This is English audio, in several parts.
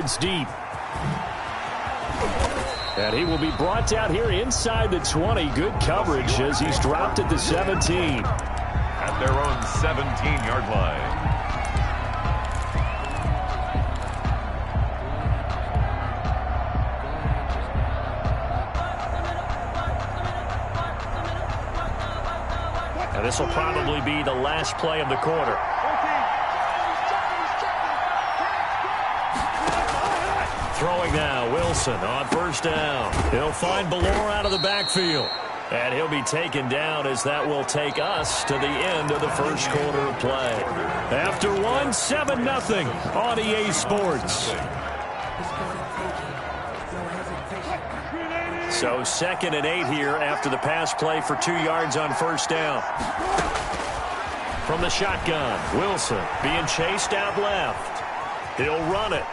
yards deep. And he will be brought down here inside the 20. Good coverage as he's dropped at the 17. At their own 17-yard line. And this will probably be the last play of the quarter. Throwing now, Wilson on first down. He'll find Ballore out of the backfield. And he'll be taken down as that will take us to the end of the first quarter of play. After one, 7-0 on EA Sports. So 2nd and 8 here after the pass play for 2 yards on first down. From the shotgun, Wilson being chased out left. He'll run it.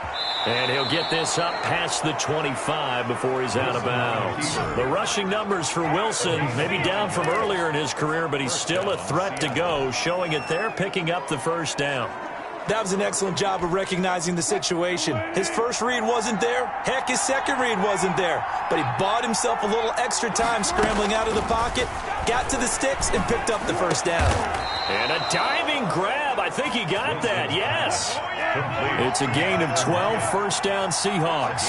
And he'll get this up past the 25 before he's out of bounds. The rushing numbers for Wilson maybe down from earlier in his career, but he's still a threat to go, showing it there, picking up the first down. That was an excellent job of recognizing the situation. His first read wasn't there. Heck, his second read wasn't there. But he bought himself a little extra time scrambling out of the pocket, got to the sticks, and picked up the first down. And a diving grab. I think he got that. Yes. It's a gain of 12, first down Seahawks.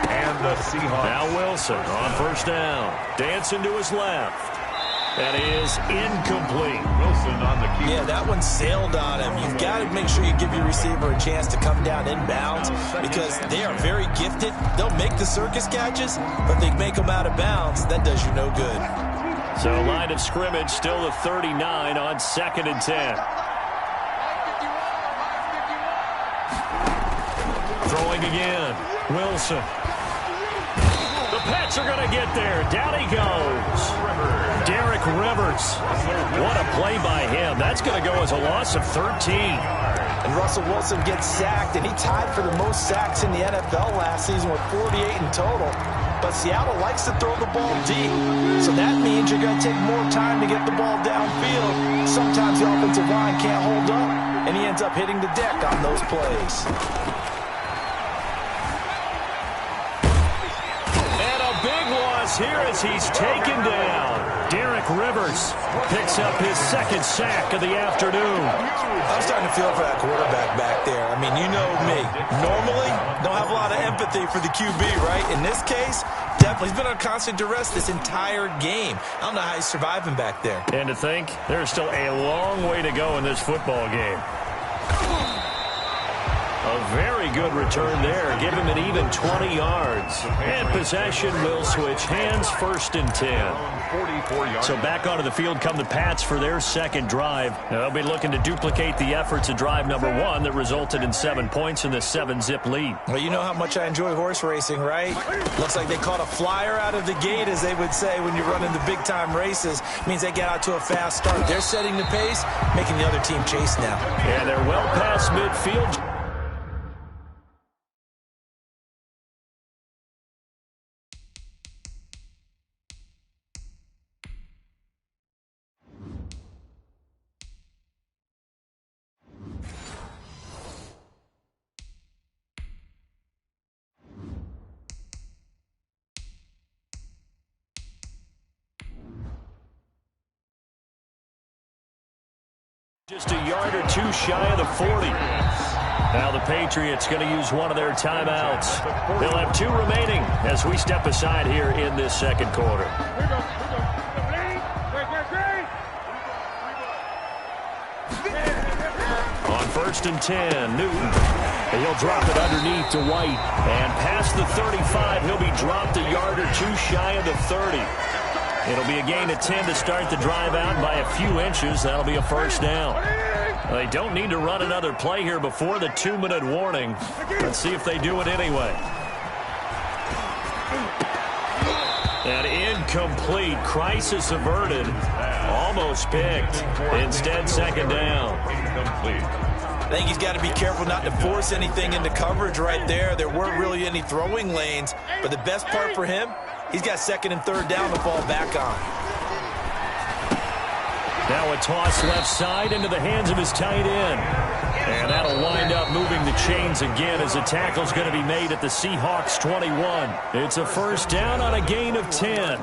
And the Seahawks. Now Wilson on first down. Dancing to his left. That is incomplete. Wilson on the keeper. Yeah, that one sailed on him. You've got to make sure you give your receiver a chance to come down inbounds because they are very gifted. They'll make the circus catches, but they make them out of bounds. That does you no good. So line of scrimmage still the 39 on 2nd and 10. Throwing again. Wilson. The Pats are going to get there. Down he goes. Derek Rivers. What a play by him. That's going to go as a loss of 13. And Russell Wilson gets sacked, and he tied for the most sacks in the NFL last season with 48 in total. But Seattle likes to throw the ball deep. So that means you're going to take more time to get the ball downfield. Sometimes the offensive line can't hold up, and he ends up hitting the deck on those plays. Here as he's taken down. Derek Rivers picks up his 2nd sack of the afternoon. I'm starting to feel for that quarterback back there. I mean, you know me. Normally, don't have a lot of empathy for the QB, right? In this case, definitely. He's been on constant duress this entire game. I don't know how he's surviving back there. And to think, there's still a long way to go in this football game. A very good return there. Give him an even 20 yards. And possession will switch hands, 1st and 10. So back onto the field come the Pats for their 2nd drive. Now they'll be looking to duplicate the efforts of drive number 1 that resulted in 7 points in the 7-zip lead. Well, you know how much I enjoy horse racing, right? Looks like they caught a flyer out of the gate, as they would say when you're running the big-time races. Means they get out to a fast start. They're setting the pace, making the other team chase now. And they're well past midfield. Just a yard or two shy of the 40. Now the Patriots going to use one of their timeouts. They'll have 2 remaining as we step aside here in this 2nd quarter. On 1st and 10, Newton. And he'll drop it underneath to White. And past the 35, he'll be dropped a yard or two shy of the 30. It'll be a gain of 10 to start the drive out by a few inches. That'll be a first down. They don't need to run another play here before the 2-minute warning. Let's see if they do it anyway. An incomplete. Crisis averted. Almost picked. Instead, 2nd down. Incomplete. I think he's got to be careful not to force anything into coverage right there. There weren't really any throwing lanes. But the best part for him, he's got 2nd and 3rd down to fall back on. Now a toss left side into the hands of his tight end. And that'll wind up moving the chains again as a tackle's going to be made at the Seahawks 21. It's a first down on a gain of 10.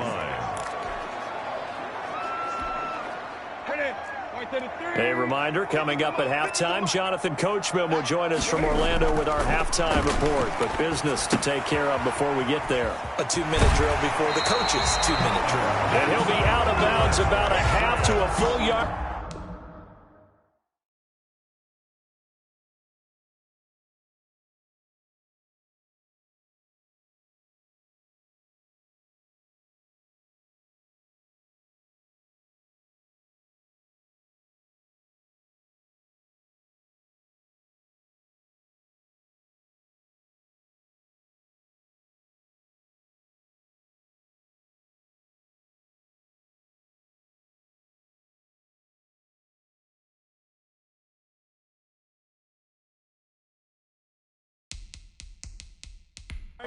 A reminder, coming up at halftime, Jonathan Coachman will join us from Orlando with our halftime report. But business to take care of before we get there. A 2-minute drill before the coach's 2-minute drill. And he'll be out of bounds about a half to a full yard.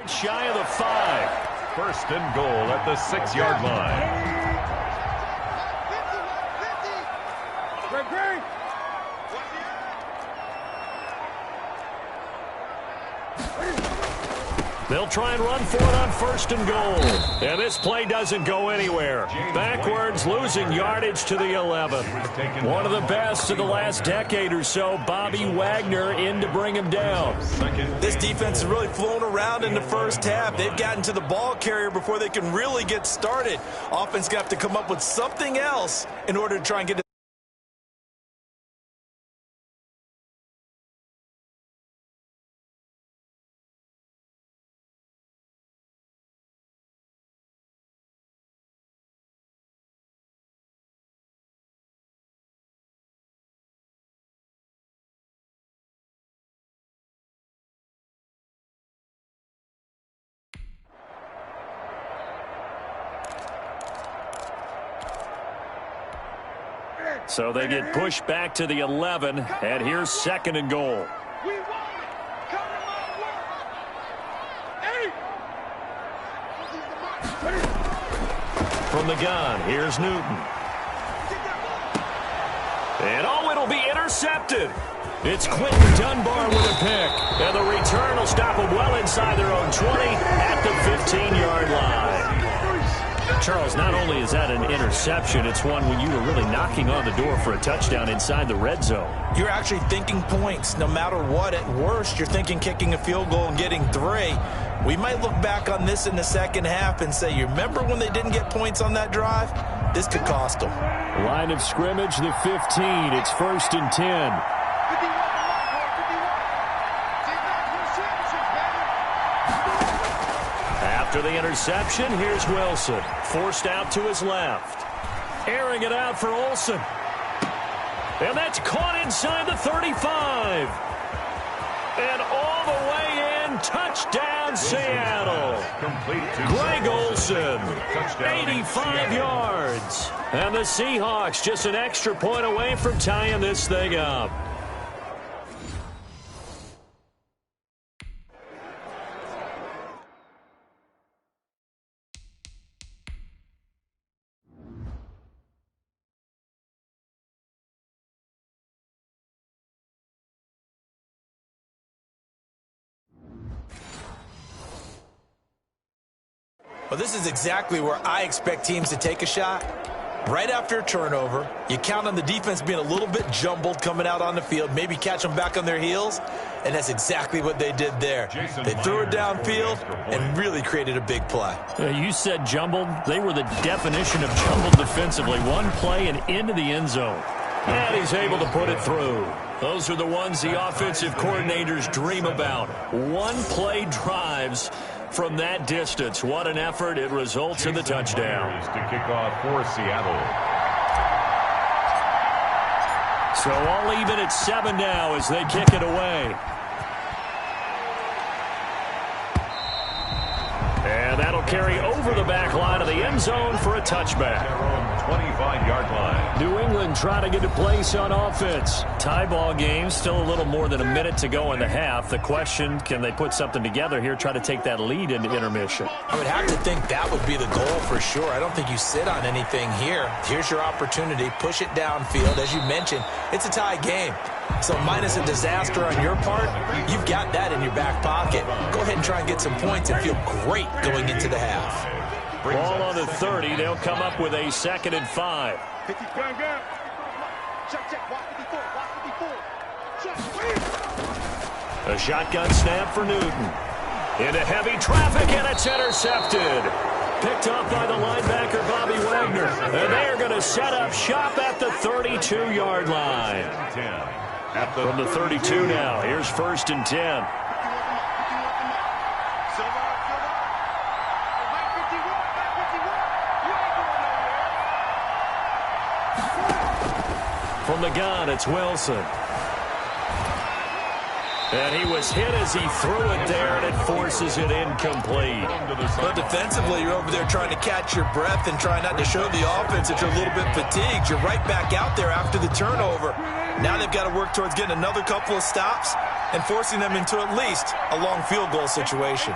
Shy of the 5. First and goal at the 6-yard line. They'll try and run for it on first and goal. And this play doesn't go anywhere. Backwards, losing yardage to the 11. One of the best of the last decade or so, Bobby Wagner in to bring him down. This defense is really flown around in the first half. They've gotten to the ball carrier before they can really get started. Offense got to come up with something else in order to try and get it. So they get pushed back to the 11, and here's second and goal. From the gun, here's Newton. And it'll be intercepted. It's Quentin Dunbar with a pick. And the return will stop them well inside their own 20 at the 15-yard line. Charles, not only is that an interception, it's one when you were really knocking on the door for a touchdown inside the red zone. You're actually thinking points no matter what. At worst, you're thinking kicking a field goal and getting 3. We might look back on this in the second half and say, you remember when they didn't get points on that drive? This could cost them. Line of scrimmage, the 15. It's first and 10. After the interception, here's Wilson. Forced out to his left. Airing it out for Olsen. And that's caught inside the 35. And all the way in, touchdown Seattle. Greg Olsen, 85 yards. And the Seahawks just an extra point away from tying this thing up. Well, this is exactly where I expect teams to take a shot. Right after a turnover, you count on the defense being a little bit jumbled coming out on the field, maybe catch them back on their heels, and that's exactly what they did there. They threw it downfield and really created a big play. You said jumbled. They were the definition of jumbled defensively. One play and into the end zone. And he's able to put it through. Those are the ones the offensive coordinators dream about. One-play drives from that distance. What an effort. It results in the touchdown. To kick off for Seattle. So all even at 7 now as they kick it away. And that'll carry over the back line of the end zone for a touchback. 25-yard line. New England trying to get a place on offense. Tie ball game, still a little more than a minute to go in the half. The question, can they put something together here, try to take that lead into intermission? I would have to think that would be the goal for sure. I don't think you sit on anything here. Here's your opportunity. Push it downfield. As you mentioned, it's a tie game. So minus a disaster on your part, you've got that in your back pocket. Go ahead and try and get some points and feel great going into the half. Ball on the 30. They'll come up with a 2nd and 5. A shotgun snap for Newton. Into heavy traffic, and it's intercepted. Picked off by the linebacker, Bobby Wagner. And they are going to set up shop at the 32-yard line. From the 32 now, here's 1st and 10. From the gun, it's Wilson. And he was hit as he threw it there, and it forces it incomplete. But defensively, you're over there trying to catch your breath and try not to show the offense that you're a little bit fatigued. You're right back out there after the turnover. Now they've got to work towards getting another couple of stops and forcing them into at least a long field goal situation.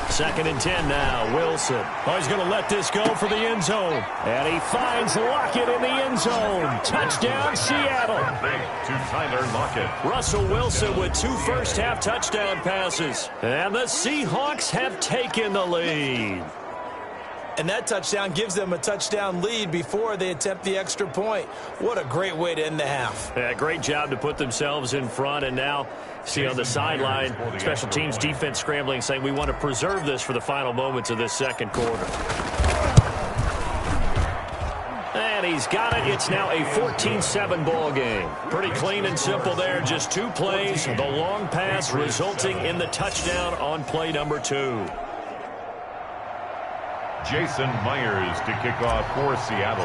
2nd and 10 now, Wilson. Oh, he's going to let this go for the end zone. And he finds Lockett in the end zone. Touchdown, Seattle. To Tyler Lockett. Russell Wilson with 2 first-half touchdown passes. And the Seahawks have taken the lead. And that touchdown gives them a touchdown lead before they attempt the extra point. What a great way to end the half. Yeah, great job to put themselves in front. And now, see on the sideline, special teams defense scrambling, saying we want to preserve this for the final moments of this 2nd quarter. And he's got it. It's now a 14-7 ball game. Pretty clean and simple there. Just 2 plays. The long pass resulting in the touchdown on play number 2. Jason Myers to kick off for Seattle.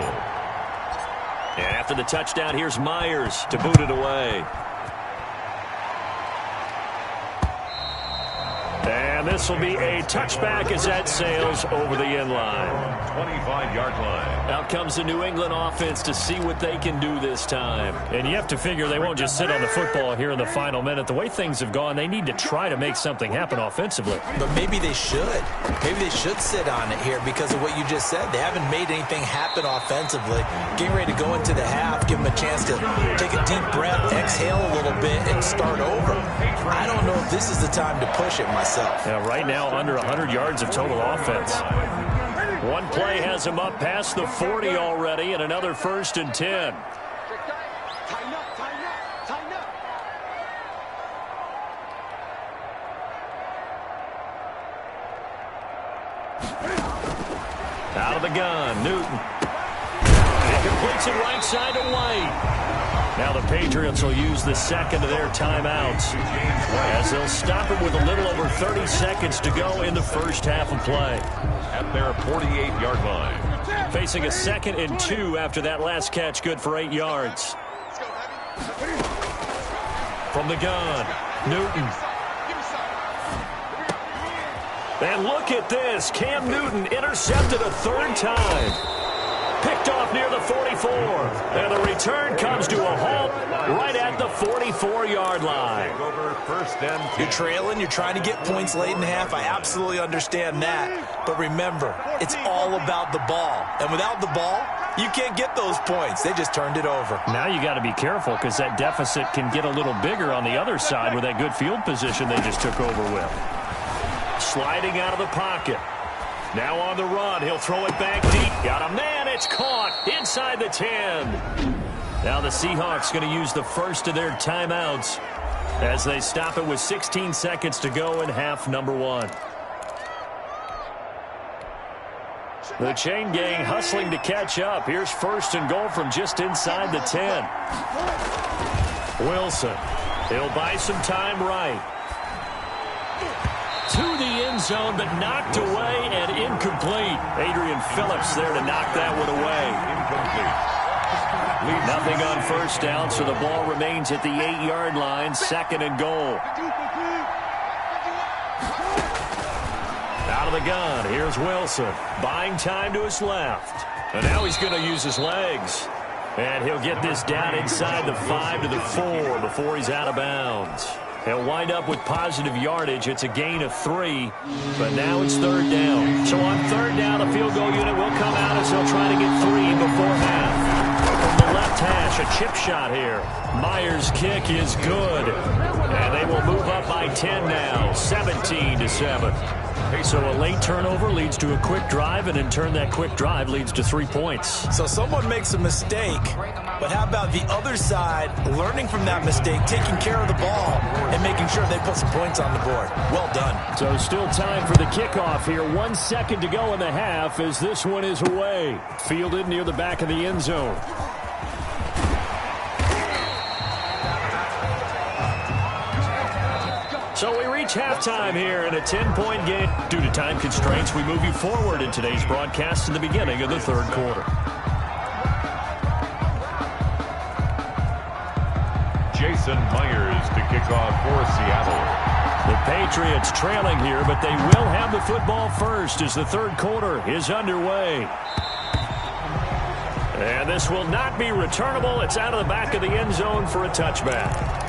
And after the touchdown, here's Myers to boot it away. And this will be a touchback as that sails over the end line. 25-yard line. Out comes the New England offense to see what they can do this time. And you have to figure they won't just sit on the football here in the final minute. The way things have gone, they need to try to make something happen offensively. But maybe they should. Maybe they should sit on it here because of what you just said. They haven't made anything happen offensively. Getting ready to go into the half, give them a chance to take a deep breath, exhale a little bit, and start over. I don't know if this is the time to push it myself. Yeah, right now, under 100 yards of total offense. One play has him up past the 40 already, and another 1st and 10. Out of the gun, Newton. He completes it right side to White. Now the Patriots will use the 2nd of their timeouts as they'll stop it with a little over 30 seconds to go in the first half of play. At their 48-yard line. Facing a 2nd and 2 after that last catch, good for 8 yards. From the gun, Newton. And look at this. Cam Newton intercepted a 3rd time. Picked off near the 44. And the return comes to a halt right at the 44-yard line. You're trailing. You're trying to get points late in half. I absolutely understand that. But remember, it's all about the ball. And without the ball, you can't get those points. They just turned it over. Now you got to be careful because that deficit can get a little bigger on the other side with that good field position they just took over with. Sliding out of the pocket. Now on the run, he'll throw it back deep. Got a man, it's caught inside the 10. Now the Seahawks going to use the 1st of their timeouts as they stop it with 16 seconds to go in half number 1. The chain gang hustling to catch up. Here's 1st and goal from just inside the 10. Wilson, he'll buy some time right. To the end zone, but knocked away and incomplete. Adrian Phillips there to knock that one away. Nothing on 1st down, so the ball remains at the 8-yard line, 2nd and goal. Out of the gun, here's Wilson. Buying time to his left. And now he's going to use his legs. And he'll get this down inside the 5 to the 4 before he's out of bounds. He'll wind up with positive yardage. It's a gain of 3, but now it's third down. So on third down, a field goal unit will come out as they'll try to get 3 before half. From the left hash, a chip shot here. Myers' kick is good. And they will move up by 10 now, 17-7. So a late turnover leads to a quick drive, and in turn that quick drive leads to 3 points. So someone makes a mistake, but how about the other side learning from that mistake, taking care of the ball, and making sure they put some points on the board? Well done. So still time for the kickoff here. 1 second to go in the half as this one is away. Fielded near the back of the end zone. So we reach halftime here in a 10-point game. Due to time constraints, we move you forward in today's broadcast to the beginning of the third quarter. Jason Myers to kick off for Seattle. The Patriots trailing here, but they will have the football first as the third quarter is underway. And this will not be returnable. It's out of the back of the end zone for a touchback.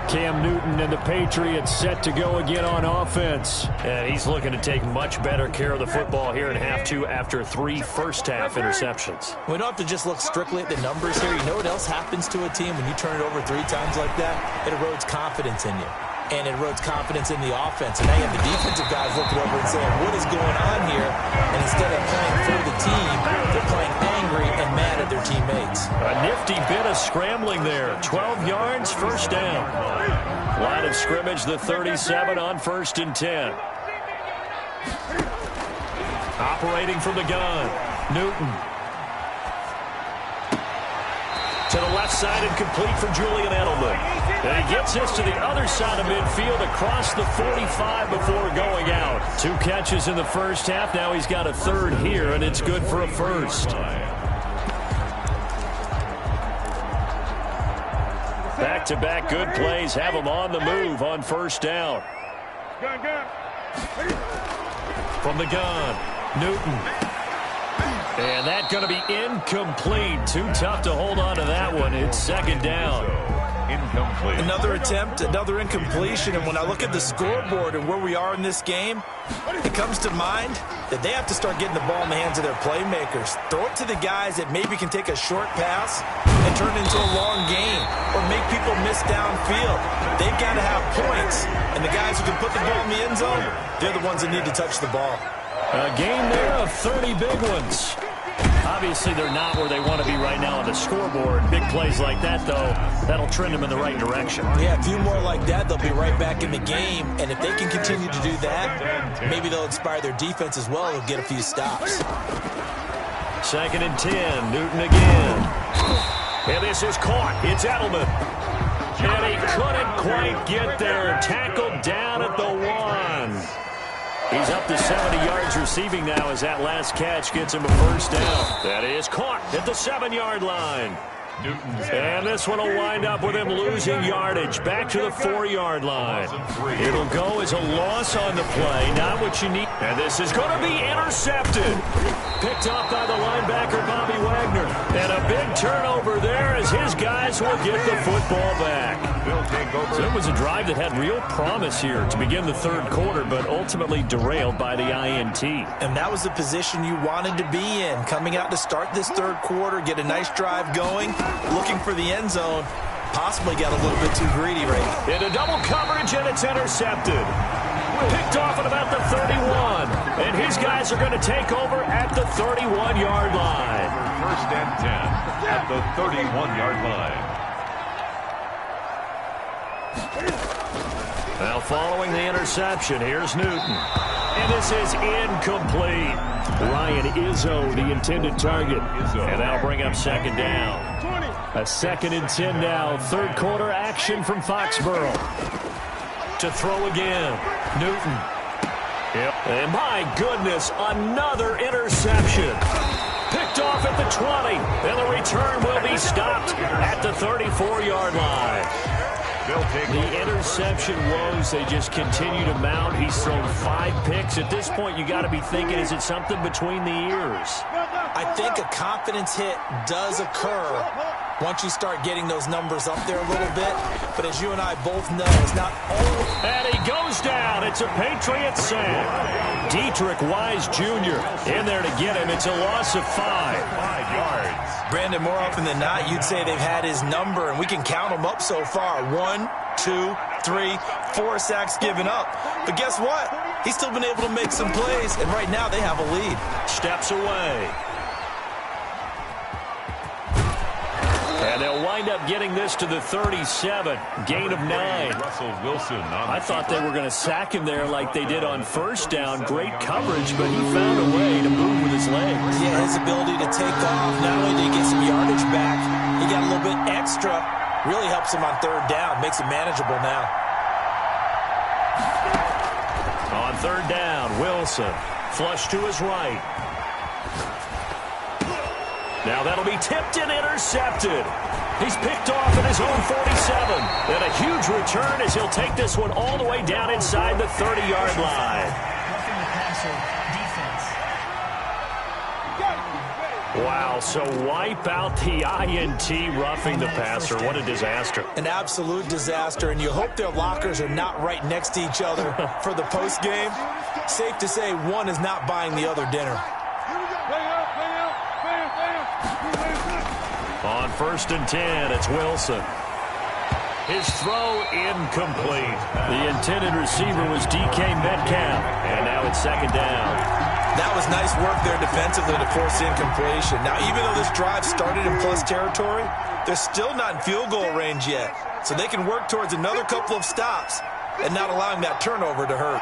Cam Newton and the Patriots set to go again on offense. And he's looking to take much better care of the football here in half 2 after 3 first-half interceptions. We don't have to just look strictly at the numbers here. You know what else happens to a team when you turn it over 3 times like that? It erodes confidence in you. And it erodes confidence in the offense. And now you have the defensive guys looking over and saying, what is going on here? And instead of playing for the team, they're playing angry and mad at their teammates. A nifty bit of scrambling there. 12 yards, first down. Line of scrimmage, the 37 on 1st and 10. Operating from the gun, Newton. To the left side and complete for Julian Edelman. And he gets this to the other side of midfield across the 45 before going out. 2 catches in the first half. Now he's got a third here, and it's good for a first. Back-to-back good plays have him on the move on first down. From the gun, Newton. And that's going to be incomplete. Too tough to hold on to that one. It's second down. Incomplete. Another attempt, another incompletion. And when I look at the scoreboard and where we are in this game, it comes to mind that they have to start getting the ball in the hands of their playmakers. Throw it to the guys that maybe can take a short pass and turn it into a long game or make people miss downfield. They've got to have points. And the guys who can put the ball in the end zone, they're the ones that need to touch the ball. A game there of 30 big ones. Obviously, they're not where they want to be right now on the scoreboard. Big plays like that, though, that'll trend them in the right direction. Yeah, a few more like that, they'll be right back in the game. And if they can continue to do that, maybe they'll inspire their defense as well. They'll get a few stops. 2nd and 10, Newton again. And this is caught. It's Edelman. And he couldn't quite get there. Tackled down at the 1. He's up to 70 yards receiving now as that last catch gets him a first down. That is caught at the 7-yard line. And this one will wind up with him losing yardage back to the 4-yard line. It'll go as a loss on the play, not what you need. And this is going to be intercepted. Picked off by the linebacker, Bobby Wagner. And a big turnover there as his guys will get the football back. So it was a drive that had real promise here to begin the third quarter, but ultimately derailed by the INT. And that was the position you wanted to be in. Coming out to start this third quarter, get a nice drive going, looking for the end zone. Possibly got a little bit too greedy right into double coverage, and it's intercepted. Picked off at about the 31. And his guys are going to take over at the 31-yard line. 1st and 10 at the 31-yard line. Now following the interception, here's Newton. And this is incomplete. Ryan Izzo, the intended target. And that'll bring up second down. A 2nd and 10 now. Third quarter action from Foxborough. To throw again. Newton. Yep. And my goodness, another interception. Picked off at the 20. And the return will be stopped at the 34-yard line. The interception woes, they just continue to mount. He's thrown 5 picks. At this point, you got to be thinking, is it something between the ears? I think a confidence hit does occur once you start getting those numbers up there a little bit. But as you and I both know, it's not only... And he goes down. It's a Patriot sack. Dietrich Wise Jr. in there to get him. It's a loss of 5. 5 yards. Brandon, more often than not, you'd say they've had his number, and we can count them up so far. 1, 2, 3, 4 sacks given up. But guess what? He's still been able to make some plays, and right now they have a lead. Steps away. And they'll wind up getting this to the 37. Gain of 9. Russell Wilson. I thought they were going to sack him there like they did on first down. Great coverage, but he found a way to move with his legs. Yeah, his ability to take off, not only did he get some yardage back, he got a little bit extra. Really helps him on 3rd down, makes it manageable now. On 3rd down, Wilson. Flush to his right. Now that'll be tipped and intercepted. He's picked off at his own 47. And a huge return as he'll take this one all the way down inside the 30-yard line. Wow, so wipe out the INT roughing the passer. What a disaster. An absolute disaster, and you hope their lockers are not right next to each other for the postgame. Safe to say one is not buying the other dinner. On 1st and 10, it's Wilson. His throw incomplete. The intended receiver was DK Metcalf, and now it's 2nd down. That was nice work there defensively to force incompletion. Now, even though this drive started in plus territory, they're still not in field goal range yet. So they can work towards another couple of stops and not allowing that turnover to hurt.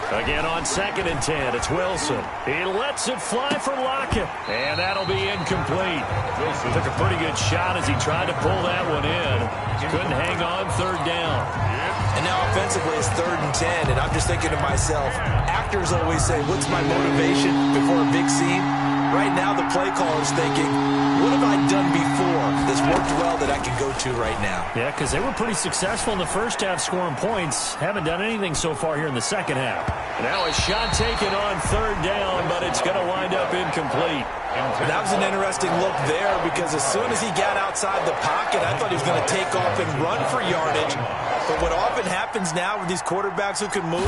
Again on 2nd and 10, it's Wilson. He lets it fly for Lockett, and that'll be incomplete. Wilson took a pretty good shot as he tried to pull that one in. Couldn't hang on 3rd down. And now offensively it's 3rd and 10, and I'm just thinking to myself, actors always say, what's my motivation before a big scene? Right now the play caller's thinking, what have I done before that's worked well that I can go to right now? Yeah, because they were pretty successful in the first half scoring points. Haven't done anything so far here in the second half. Now a shot taken on 3rd down, but it's going to wind up incomplete. And that was an interesting look there because as soon as he got outside the pocket, I thought he was going to take off and run for yardage. But what often happens now with these quarterbacks who can move,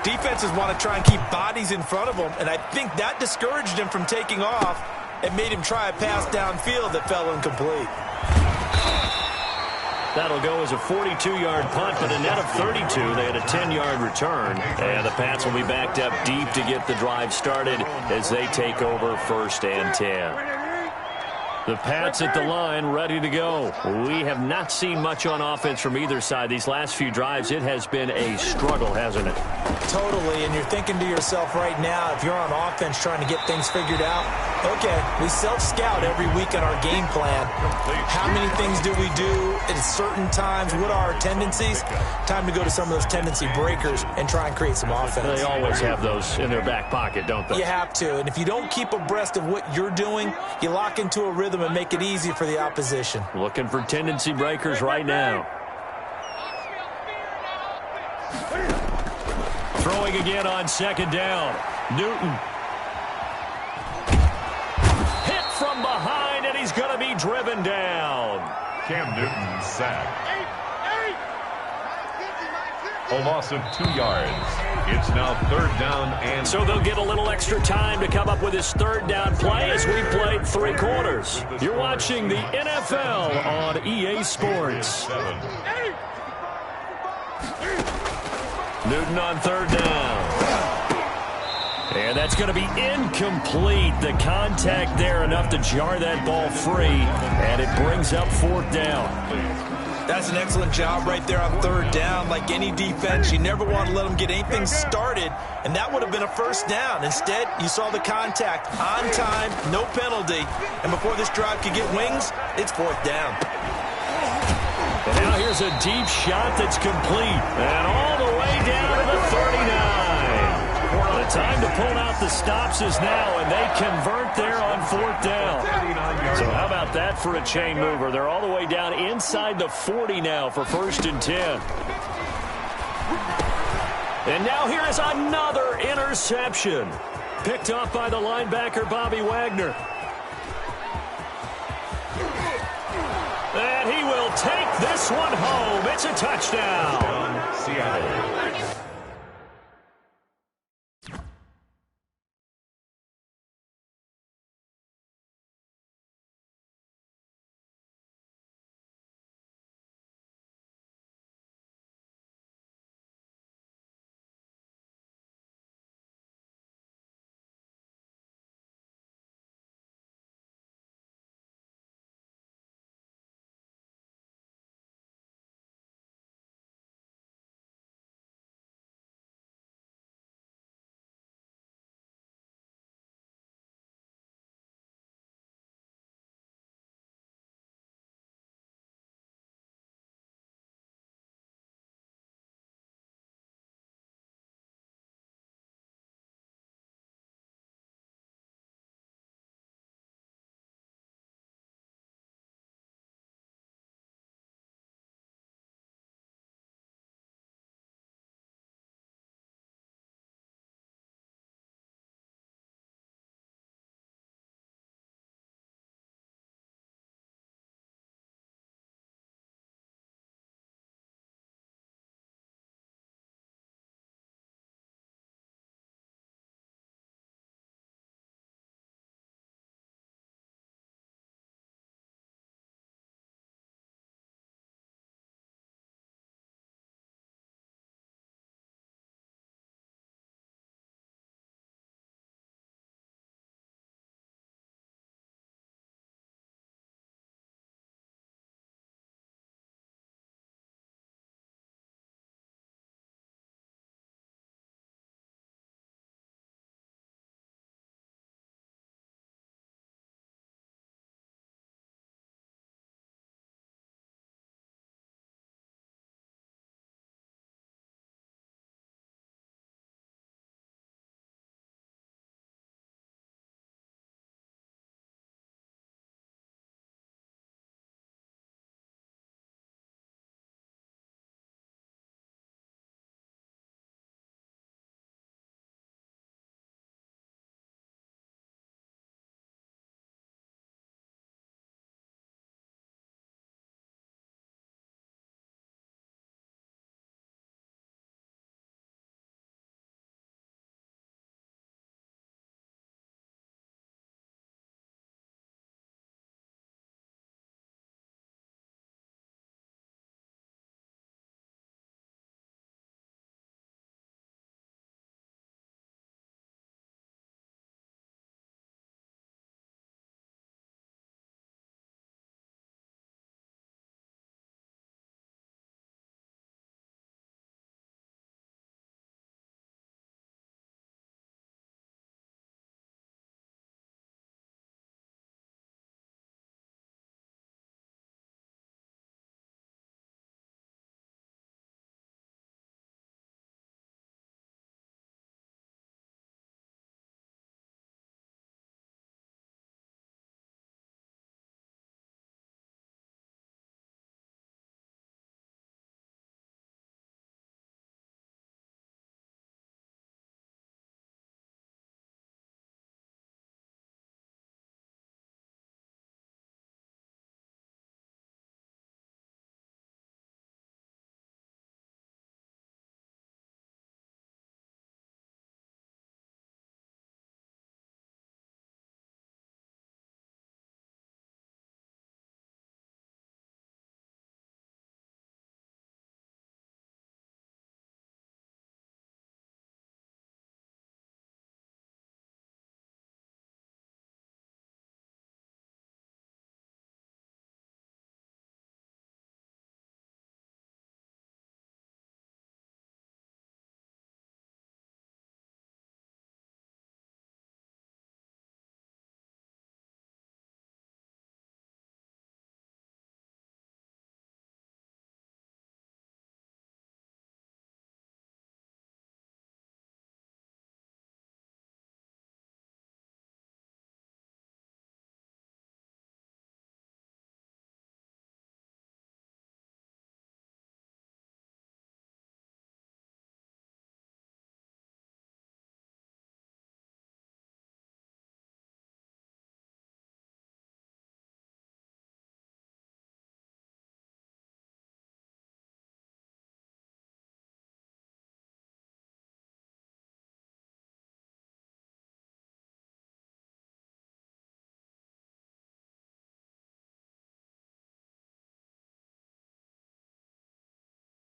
defenses want to try and keep bodies in front of them, and I think that discouraged him from taking off and made him try a pass downfield that fell incomplete. That'll go as a 42-yard punt, but a net of 32. They had a 10-yard return. And the Pats will be backed up deep to get the drive started as they take over 1st and 10. The Pats at the line, ready to go. We have not seen much on offense from either side. These last few drives, it has been a struggle, hasn't it? Totally, and you're thinking to yourself right now, if you're on offense trying to get things figured out, okay, we self-scout every week on our game plan. How many things do we do at certain times? What are our tendencies? Time to go to some of those tendency breakers and try and create some offense. They always have those in their back pocket, don't they? You have to, and if you don't keep abreast of what you're doing, you lock into a rhythm and make it easy for the opposition. Looking for tendency breakers right now. Throwing again on 2nd down. Newton. Hit from behind, and he's going to be driven down. Cam Newton sacked. A loss of 2 yards. It's now 3rd down, and so they'll get a little extra time to come up with his 3rd down play as we played 3 quarters. You're watching the NFL on EA Sports. Newton on 3rd down. And that's going to be incomplete. The contact there enough to jar that ball free, and it brings up 4th down. That's an excellent job right there on 3rd down. Like any defense, you never want to let them get anything started, and that would have been a 1st down. Instead, you saw the contact on time, no penalty, and before this drive could get wings, it's 4th down. And now here's a deep shot that's complete, and all the way down to the 39. The time to pull out the stops is now, and they convert there on 4th down. So how about that for a chain mover? They're all the way down inside the 40 now for 1st and 10. And now here is another interception. Picked off by the linebacker, Bobby Wagner. And he will take this one home. It's a touchdown. Seattle.